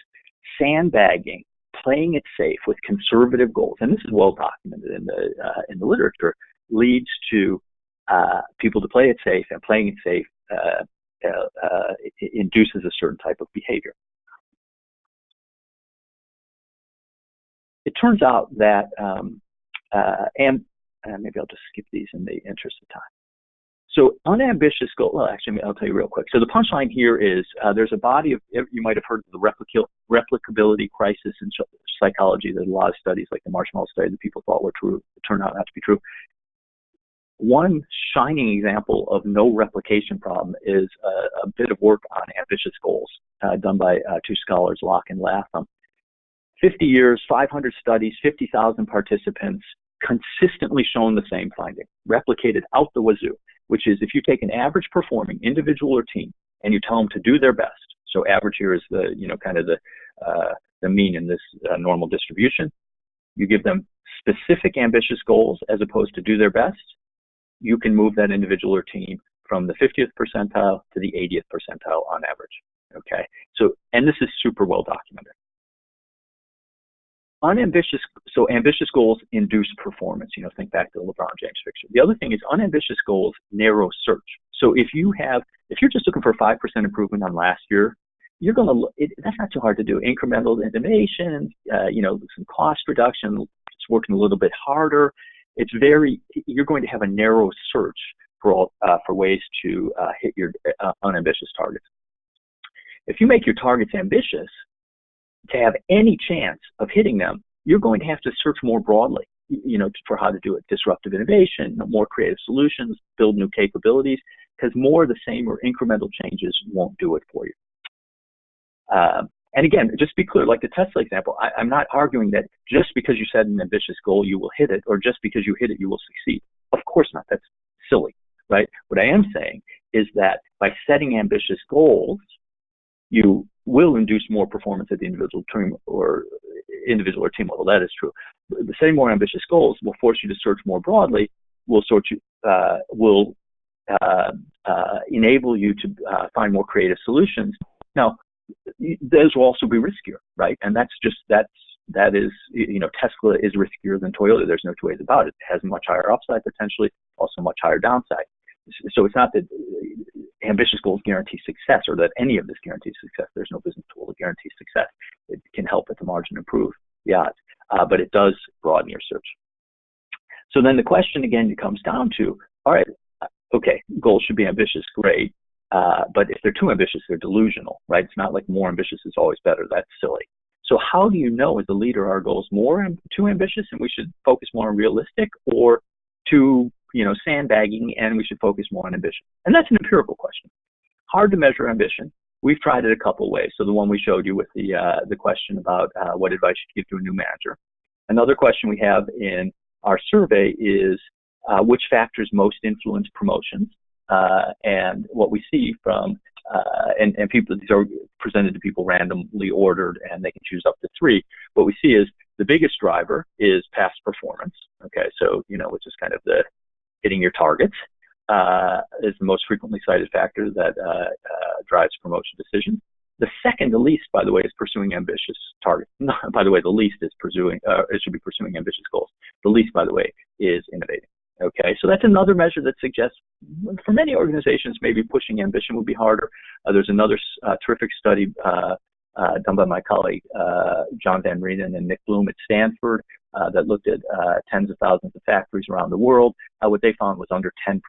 sandbagging, playing it safe with conservative goals, and this is well documented in the literature, leads to people to play it safe, and playing it safe it induces a certain type of behavior. It turns out that, and maybe I'll just skip these in the interest of time. So unambitious goal, well, actually, I'll tell you real quick. So the punchline here is there's a body of, you might have heard of the replicability crisis in psychology. There's a lot of studies like the marshmallow study that people thought were true, turned out not to be true. One shining example of no replication problem is a bit of work on ambitious goals done by 2 scholars, Locke and Latham. 50 years, 500 studies, 50,000 participants, consistently shown the same finding, replicated out the wazoo, which is if you take an average performing individual or team and you tell them to do their best. So average here is the, kind of the mean in this normal distribution. You give them specific ambitious goals as opposed to do their best. You can move that individual or team from the 50th percentile to the 80th percentile on average. Okay. So, and this is super well documented. Ambitious goals induce performance. Think back to the LeBron James picture. The other thing is unambitious goals narrow search. So if you're just looking for 5% improvement on last year, that's not too hard to do. Incremental innovation, some cost reduction, it's working a little bit harder. You're going to have a narrow search for ways to hit your unambitious targets. If you make your targets ambitious, to have any chance of hitting them, you're going to have to search more broadly, for how to do it. Disruptive innovation, more creative solutions, build new capabilities, because more of the same or incremental changes won't do it for you. And again, just be clear, like the Tesla example, I'm not arguing that just because you set an ambitious goal, you will hit it, or just because you hit it, you will succeed. Of course not. That's silly, right? What I am saying is that by setting ambitious goals, you will induce more performance at the individual team or team level. That is true. But setting more ambitious goals will force you to search more broadly. Will enable you to find more creative solutions. Now, those will also be riskier, right? And that is Tesla is riskier than Toyota. There's no two ways about it. It has much higher upside potentially, also much higher downside. So it's not that ambitious goals guarantee success, or that any of this guarantees success. There's no business tool that guarantees success. It can help at the margin improve the odds, but it does broaden your search. So then the question again comes down to, all right, okay, goals should be ambitious, great, but if they're too ambitious, they're delusional, right? It's not like more ambitious is always better. That's silly. So how do you know as a leader our goals too ambitious and we should focus more on realistic, or too sandbagging and we should focus more on ambition? And that's an empirical question. Hard to measure ambition. We've tried it a couple ways. So the one we showed you with the question about what advice you give to a new manager. Another question we have in our survey is which factors most influence promotions. And what we see from, and people, these are presented to people randomly ordered and they can choose up to 3. What we see is the biggest driver is past performance. Okay, so, which is kind of the hitting your targets, is the most frequently cited factor that drives promotion decisions. The second, the least, by the way, is pursuing ambitious targets. No, by the way, the least is it should be pursuing ambitious goals. The least, by the way, is innovating. Okay, so that's another measure that suggests for many organizations, maybe pushing ambition would be harder. There's another terrific study done by my colleague, John Van Reenen and Nick Bloom at Stanford that looked at tens of thousands of factories around the world. What they found was under 10%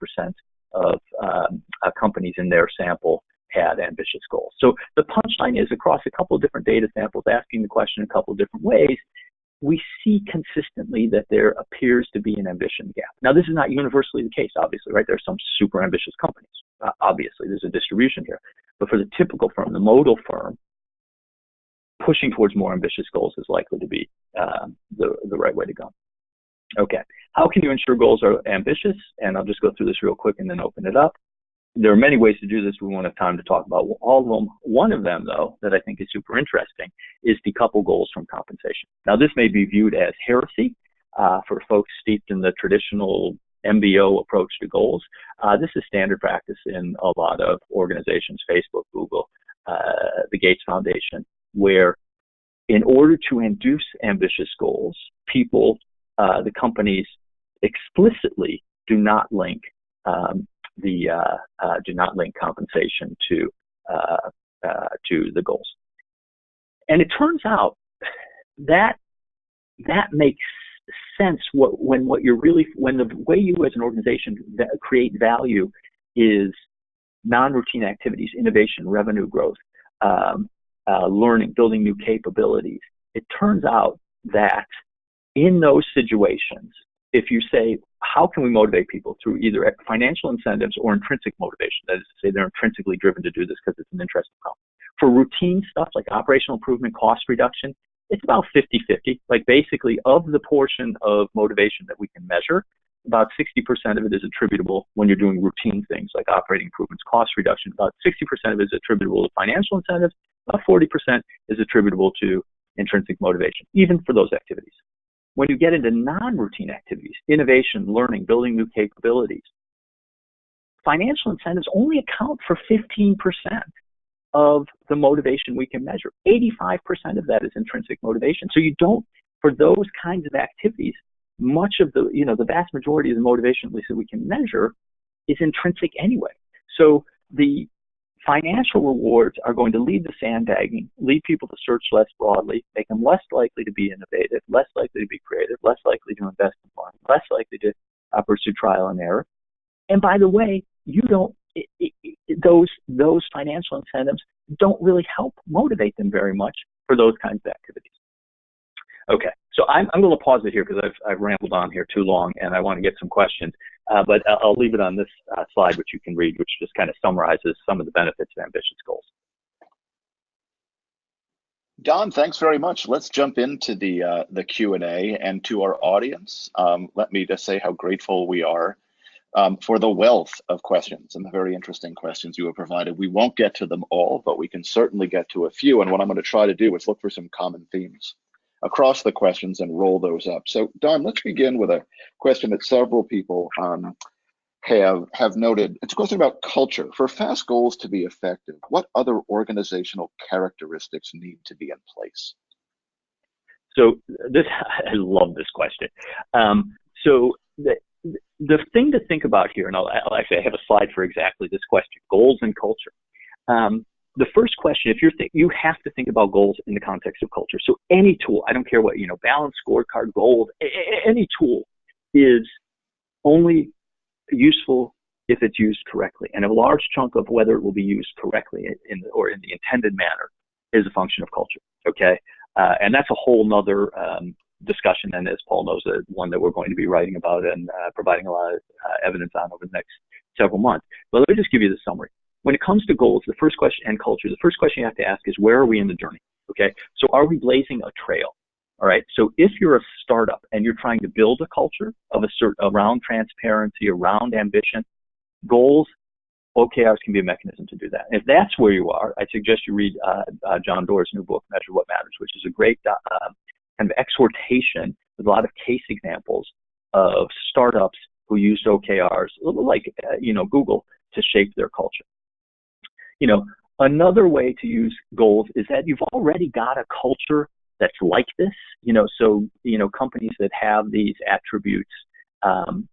of companies in their sample had ambitious goals. So the punchline is, across a couple of different data samples, asking the question a couple of different ways, we see consistently that there appears to be an ambition gap. Now, this is not universally the case, obviously, right? There are some super ambitious companies. Obviously, there's a distribution here. But for the typical firm, the modal firm, pushing towards more ambitious goals is likely to be the right way to go. Okay, how can you ensure goals are ambitious? And I'll just go through this real quick and then open it up. There are many ways to do this. We won't have time to talk about all of them. One of them, though, that I think is super interesting is decouple goals from compensation. Now, this may be viewed as heresy for folks steeped in the traditional MBO approach to goals. This is standard practice in a lot of organizations, Facebook, Google, the Gates Foundation, where in order to induce ambitious goals, the companies explicitly do not link compensation to the goals. And it turns out that makes sense when the way you as an organization create value is non-routine activities, innovation, revenue growth, learning, building new capabilities. It turns out that in those situations, if you say, how can we motivate people through either financial incentives or intrinsic motivation? That is to say, they're intrinsically driven to do this because it's an interesting problem. For routine stuff like operational improvement, cost reduction, it's about 50-50. Like basically of the portion of motivation that we can measure, about 60% of it is attributable when you're doing routine things like operating improvements, cost reduction. About 60% of it is attributable to financial incentives. About 40% is attributable to intrinsic motivation, even for those activities. When you get into non-routine activities, innovation, learning, building new capabilities, financial incentives only account for 15% of the motivation we can measure. 85% of that is intrinsic motivation. So you don't, for those kinds of activities, much of the, the vast majority of the motivation, at least that we can measure, is intrinsic anyway. So the financial rewards are going to lead to sandbagging, lead people to search less broadly, make them less likely to be innovative, less likely to be creative, less likely to invest in learning, less likely to pursue trial and error. And by the way, those financial incentives don't really help motivate them very much for those kinds of activities. Okay, so I'm going to pause it here because I've rambled on here too long, and I want to get some questions. But I'll leave it on this slide, which you can read, which just kind of summarizes some of the benefits of ambitious goals. Don, thanks very much. Let's jump into the Q&A, and to our audience, let me just say how grateful we are for the wealth of questions and the very interesting questions you have provided. We won't get to them all, but we can certainly get to a few. And what I'm going to try to do is look for some common themes across the questions and roll those up. So Don, let's begin with a question that several people have noted. It's a question about culture. For fast goals to be effective, what other organizational characteristics need to be in place? So I love this question. The thing to think about here, and I'll actually, I have a slide for exactly this question, goals and culture. The first question, if you have to think about goals in the context of culture. So any tool, I don't care what, balance, scorecard, goals, any tool is only useful if it's used correctly. And a large chunk of whether it will be used correctly in the intended manner is a function of culture, okay? And that's a whole nother discussion, and as Paul knows, one that we're going to be writing about and providing a lot of evidence on over the next several months. But let me just give you the summary. When it comes to goals, the first question, and culture, the first question you have to ask is, where are we in the journey? Okay, so are we blazing a trail? All right, so if you're a startup and you're trying to build a culture of around transparency, around ambition, goals, OKRs can be a mechanism to do that. If that's where you are, I suggest you read John Doerr's new book, Measure What Matters, which is a great kind of exhortation with a lot of case examples of startups who used OKRs, a little like Google, to shape their culture. Another way to use goals is that you've already got a culture that's like this, so companies that have these attributes and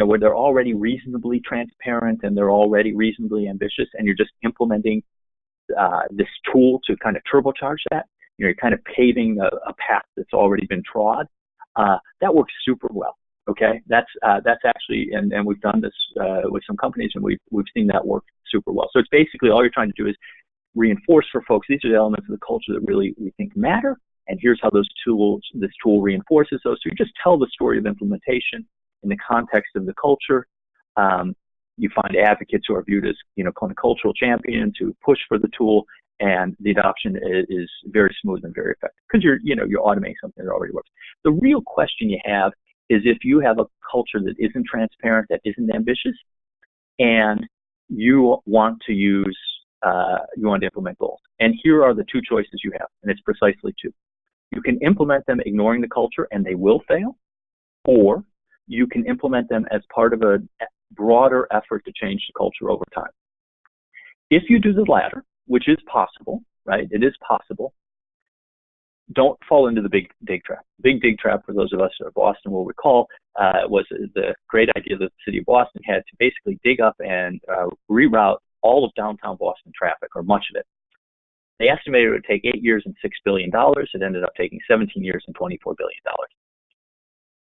where they're already reasonably transparent and they're already reasonably ambitious, and you're just implementing this tool to kind of turbocharge that. You're kind of paving a path that's already been trod. That works super well. Okay, that's actually, and we've done this with some companies, and we've seen that work super well. So it's basically all you're trying to do is reinforce for folks, these are the elements of the culture that really we think matter, and here's how this tool reinforces those. So you just tell the story of implementation in the context of the culture. You find advocates who are viewed as kind of cultural champions who push for the tool, and the adoption is very smooth and very effective because you're automating something that already works. The real question you have is if you have a culture that isn't transparent, that isn't ambitious, and you want to implement goals. And here are the two choices you have, and it's precisely two. You can implement them ignoring the culture, and they will fail, or you can implement them as part of a broader effort to change the culture over time. If you do the latter, which is possible, right? It is possible. Don't fall into the big dig trap. Big dig trap, for those of us who are Boston will recall, was the great idea that the city of Boston had to basically dig up and reroute all of downtown Boston traffic, or much of it. They estimated it would take 8 years and $6 billion. It ended up taking 17 years and $24 billion.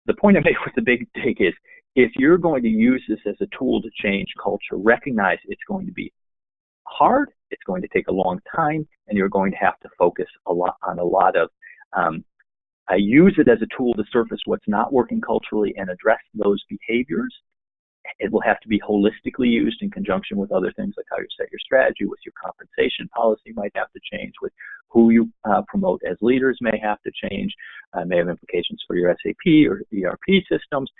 The point I make with the big dig is, if you're going to use this as a tool to change culture, recognize it's going to be hard, it's going to take a long time, and you're going to have to focus on a lot of use it as a tool to surface what's not working culturally and address those behaviors. It will have to be holistically used in conjunction with other things like how you set your strategy, with your compensation policy might have to change, with who you promote as leaders may have to change, may have implications for your SAP or ERP systems.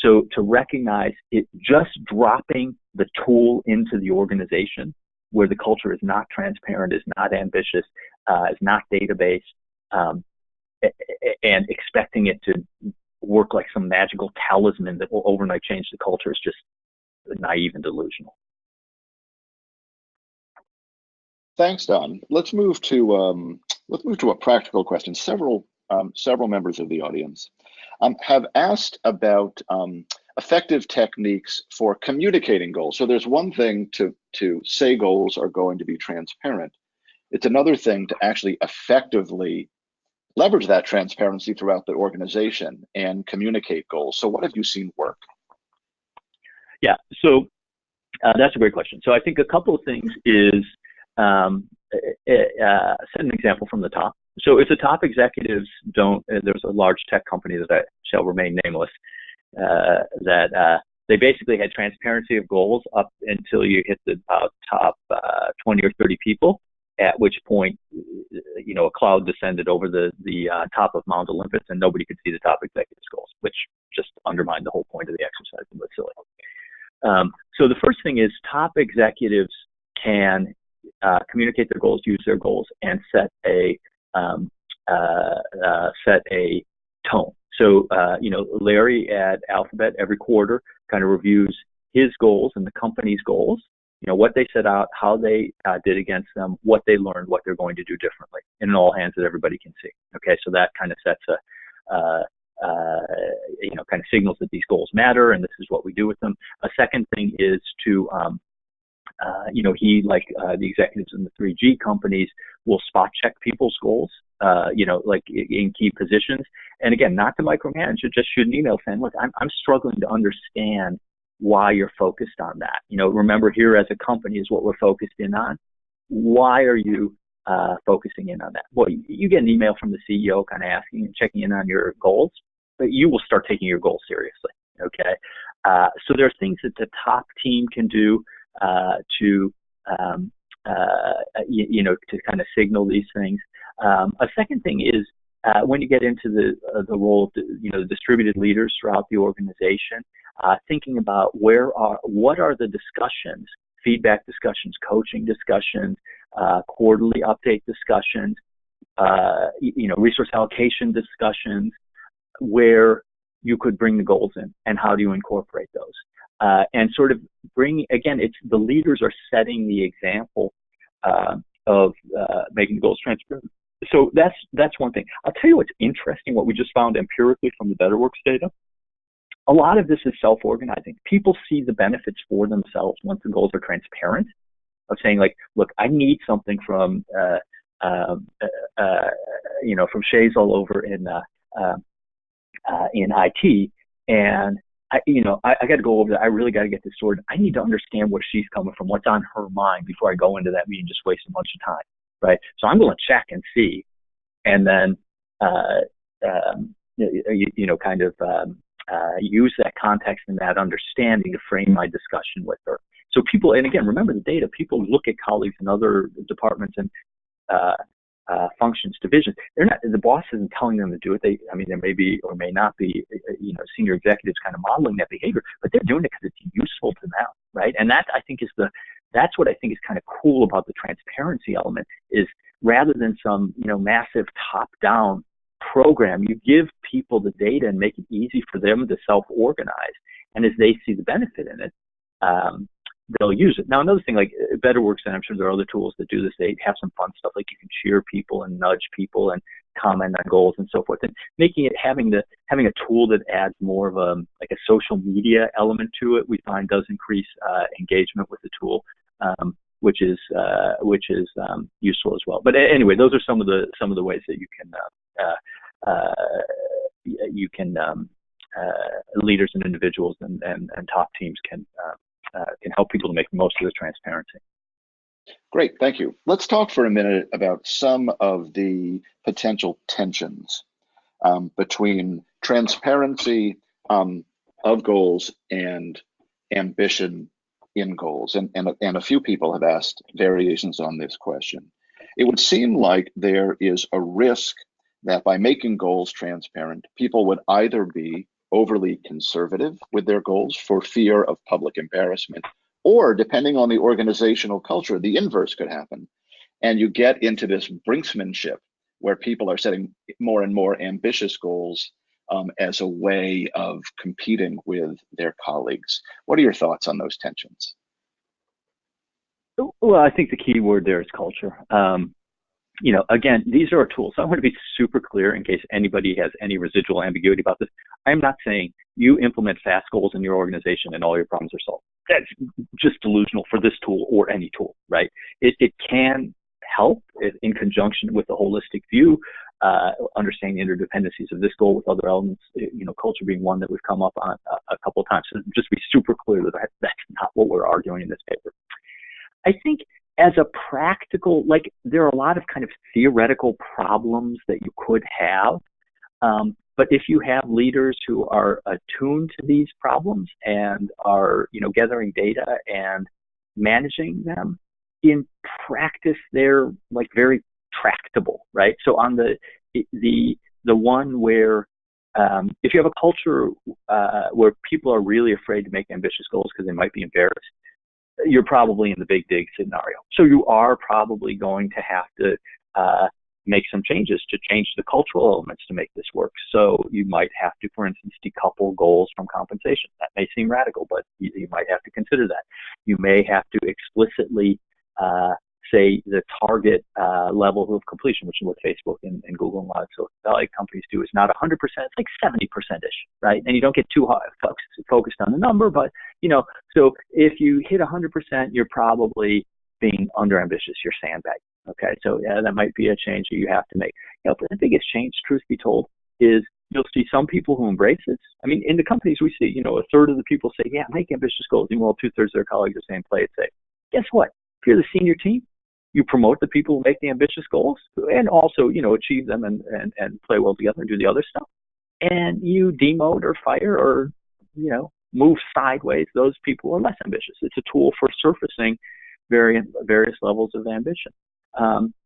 So to recognize it, just dropping the tool into the organization where the culture is not transparent, is not ambitious, is not database, and expecting it to work like some magical talisman that will overnight change the culture is just naive and delusional. Thanks, Don. Let's move to a practical question. Several members of the audience have asked about effective techniques for communicating goals. So there's one thing to say goals are going to be transparent. It's another thing to actually effectively leverage that transparency throughout the organization and communicate goals. So what have you seen work? Yeah, so that's a great question. So I think a couple of things is set an example from the top. So if the top executives don't, there's a large tech company that I shall remain nameless, that they basically had transparency of goals up until you hit the top 20 or 30 people, at which point, you know, a cloud descended over the top of Mount Olympus and nobody could see the top executives' goals, which just undermined the whole point of the exercise and was silly. So the first thing is top executives can communicate their goals, use their goals, and set a tone. So, you know, Larry at Alphabet every quarter kind of reviews his goals and the company's goals, you know, what they set out, how they did against them, what they learned, what they're going to do differently, in all hands that everybody can see. Okay, so that kind of sets you know, kind of signals that these goals matter and this is what we do with them. A second thing is to, you know, he, like the executives in the 3G companies, will spot check people's goals, you know, like in key positions. And again, not to micromanage, just shoot an email saying, look, I'm struggling to understand why you're focused on that. You know, remember, here as a company is what we're focused in on. Why are you focusing in on that? Well, you get an email from the CEO kind of asking and checking in on your goals, but you will start taking your goals seriously. Okay. So there's things that the top team can do to you know, to kind of signal these things. A second thing is when you get into the role of you know, the distributed leaders throughout the organization, thinking about what are the discussions, feedback discussions, coaching discussions, quarterly update discussions, you know, resource allocation discussions, where you could bring the goals in, and how do you incorporate those? And sort of bring, again, it's the leaders are setting the example of making the goals transparent. So that's one thing. I'll tell you what's interesting, what we just found empirically from the BetterWorks data. A lot of this is self-organizing. People see the benefits for themselves once the goals are transparent, of saying, like, look, I need something from, you know, from Shays all over in IT, and I got to go over that. I really got to get this sorted. I need to understand where she's coming from, what's on her mind before I go into that meeting, just waste a bunch of time, right? So I'm going to check and see, and then, you know, kind of use that context and that understanding to frame my discussion with her. So people, and again, remember the data, people look at colleagues in other departments and functions, divisions. They're not, the boss isn't telling them to do it. I mean, there may be or may not be, you know, senior executives kind of modeling that behavior, but they're doing it because it's useful to them, right? And that, I think, that's what I think is kind of cool about the transparency element, is rather than some, you know, massive top-down program, you give people the data and make it easy for them to self-organize. And as they see the benefit in it, they'll use it. Now, another thing, like BetterWorks, and I'm sure there are other tools that do this, they have some fun stuff, like you can cheer people and nudge people and comment on goals and so forth. And making it, having a tool that adds more of like a social media element to it, we find does increase engagement with the tool, which is useful as well. But anyway, those are some of the ways that you can leaders and individuals and top teams can help people to make the most of the transparency. Great, thank you. Let's talk for a minute about some of the potential tensions between transparency of goals and ambition in goals? And a few people have asked variations on this question. It would seem like there is a risk that by making goals transparent, people would either be overly conservative with their goals for fear of public embarrassment, or depending on the organizational culture, the inverse could happen. And you get into this brinksmanship where people are setting more and more ambitious goals as a way of competing with their colleagues. What are your thoughts on those tensions? Well, I think the key word there is culture. Again, these are tools. So I want to be super clear in case anybody has any residual ambiguity about this. I'm not saying you implement fast goals in your organization and all your problems are solved. That's just delusional for this tool or any tool, right? It can help in conjunction with the holistic view, understanding interdependencies of this goal with other elements, culture being one that we've come up on a couple of times. So just be super clear that that's not what we're arguing in this paper. I think as a practical, there are a lot of kind of theoretical problems that you could have. But if you have leaders who are attuned to these problems and are, gathering data and managing them, in practice, they're very tractable, right? So on the one where if you have a culture where people are really afraid to make ambitious goals because they might be embarrassed, you're probably in the big dig scenario. So you are probably going to have to make some changes to change the cultural elements to make this work. So you might have to, for instance, decouple goals from compensation. That may seem radical, but you might have to consider that. You may have to explicitly say the target level of completion, which is what Facebook and Google and a lot of Silicon Valley companies do, is not 100%, it's like 70%-ish, right? And you don't get too focused on the number, but, so if you hit 100%, you're probably being under ambitious, you're sandbagging, okay? So yeah, that might be a change that you have to make. But the biggest change, truth be told, is you'll see some people who embrace it. I mean, in the companies we see, a third of the people say, yeah, make ambitious goals, even while 2/3 of their colleagues are saying play it safe. Guess what? If you're the senior team, you promote the people who make the ambitious goals and also, achieve them and play well together and do the other stuff. And you demote or fire or, move sideways those people who are less ambitious. It's a tool for surfacing various levels of ambition.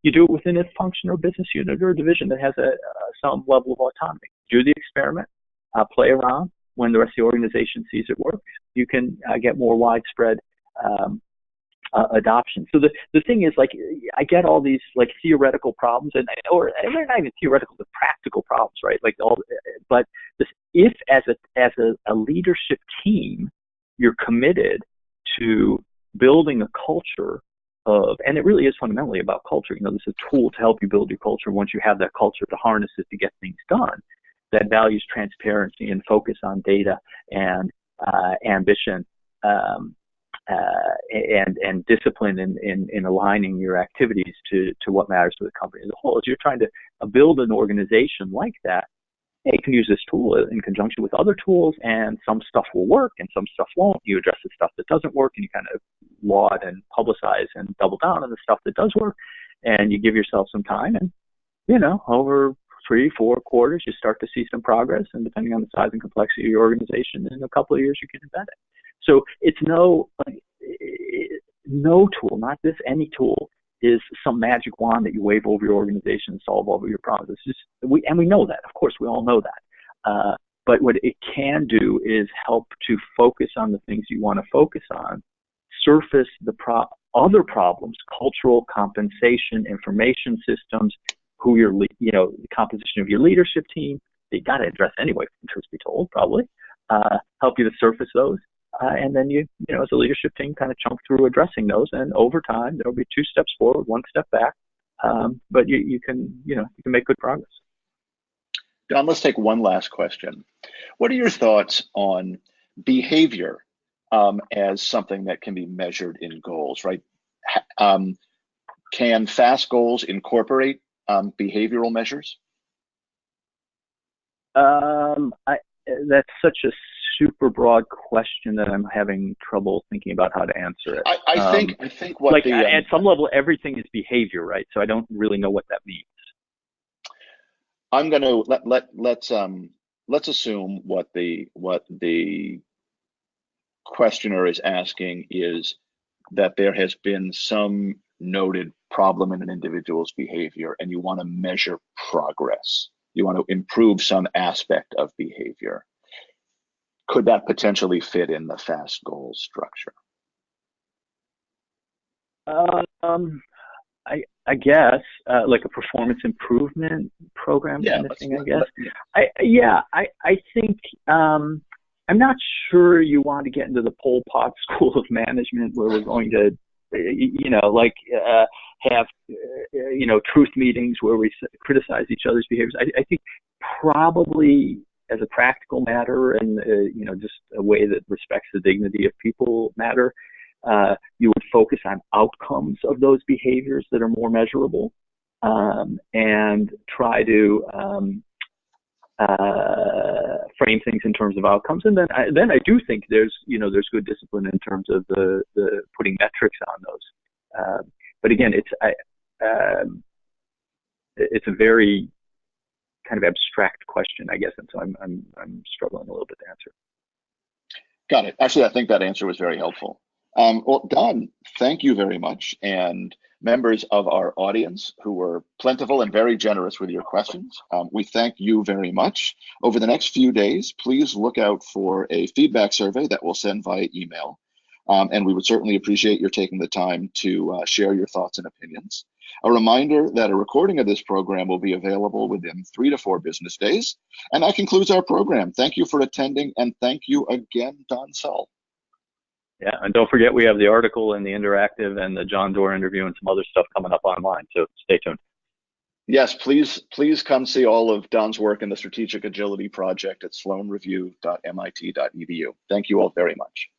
You do it within a function or business unit or a division that has some level of autonomy. Do the experiment, play around. When the rest of the organization sees it work, you can get more widespread adoption. So the thing is, I get all these theoretical problems, or they're not even theoretical, the practical problems, right? But if as a leadership team, you're committed to building a culture of, and it really is fundamentally about culture. This is a tool to help you build your culture. Once you have that culture to harness it to get things done, that values transparency and focus on data and ambition. And discipline in aligning your activities to what matters to the company as a whole. As you're trying to build an organization like that, you can use this tool in conjunction with other tools, and some stuff will work and some stuff won't. You address the stuff that doesn't work, and you kind of laud and publicize and double down on the stuff that does work, and you give yourself some time, and over 3-4 quarters, you start to see some progress, and depending on the size and complexity of your organization, in a couple of years, you can embed it. So it's no tool, not this, any tool, is some magic wand that you wave over your organization and solve all of your problems. It's just, we know that, of course, we all know that. But what it can do is help to focus on the things you want to focus on, surface the other problems, cultural, compensation, information systems, the composition of your leadership team, that you got to address anyway, truth be told, probably, help you to surface those. And then you as a leadership team, kind of chunk through addressing those. And over time, there'll be 2 steps forward, 1 step back. But you can make good progress. Don, let's take one last question. What are your thoughts on behavior as something that can be measured in goals, right? Can fast goals incorporate behavioral measures? That's such a super broad question that I'm having trouble thinking about how to answer it. I think what at some level, everything is behavior, right? So I don't really know what that means. I'm going to let's let's assume what the questioner is asking is that there has been some noted problem in an individual's behavior and you want to measure progress. You want to improve some aspect of behavior. Could that potentially fit in the FAST goals structure? Um, I guess like a performance improvement program kind of thing. I guess. I think I'm not sure you want to get into the Pol Pot school of management where we're going to, have truth meetings where we criticize each other's behaviors. I think probably as a practical matter and just a way that respects the dignity of people matter. You would focus on outcomes of those behaviors that are more measurable, and try to frame things in terms of outcomes. And then I do think there's good discipline in terms of the putting metrics on those. But again, it's a very kind of abstract question, I guess, and so I'm struggling a little bit to answer. Got it. Actually, I think that answer was very helpful. Well, Don, thank you very much. And members of our audience who were plentiful and very generous with your questions, we thank you very much. Over the next few days, please look out for a feedback survey that we'll send via email. And we would certainly appreciate your taking the time to share your thoughts and opinions. A reminder that a recording of this program will be available within 3 to 4 business days. And that concludes our program. Thank you for attending, and thank you again, Don Sull. Yeah, and don't forget we have the article and the interactive and the John Doerr interview and some other stuff coming up online, so stay tuned. Yes, please come see all of Don's work in the Strategic Agility Project at sloanreview.mit.edu. Thank you all very much.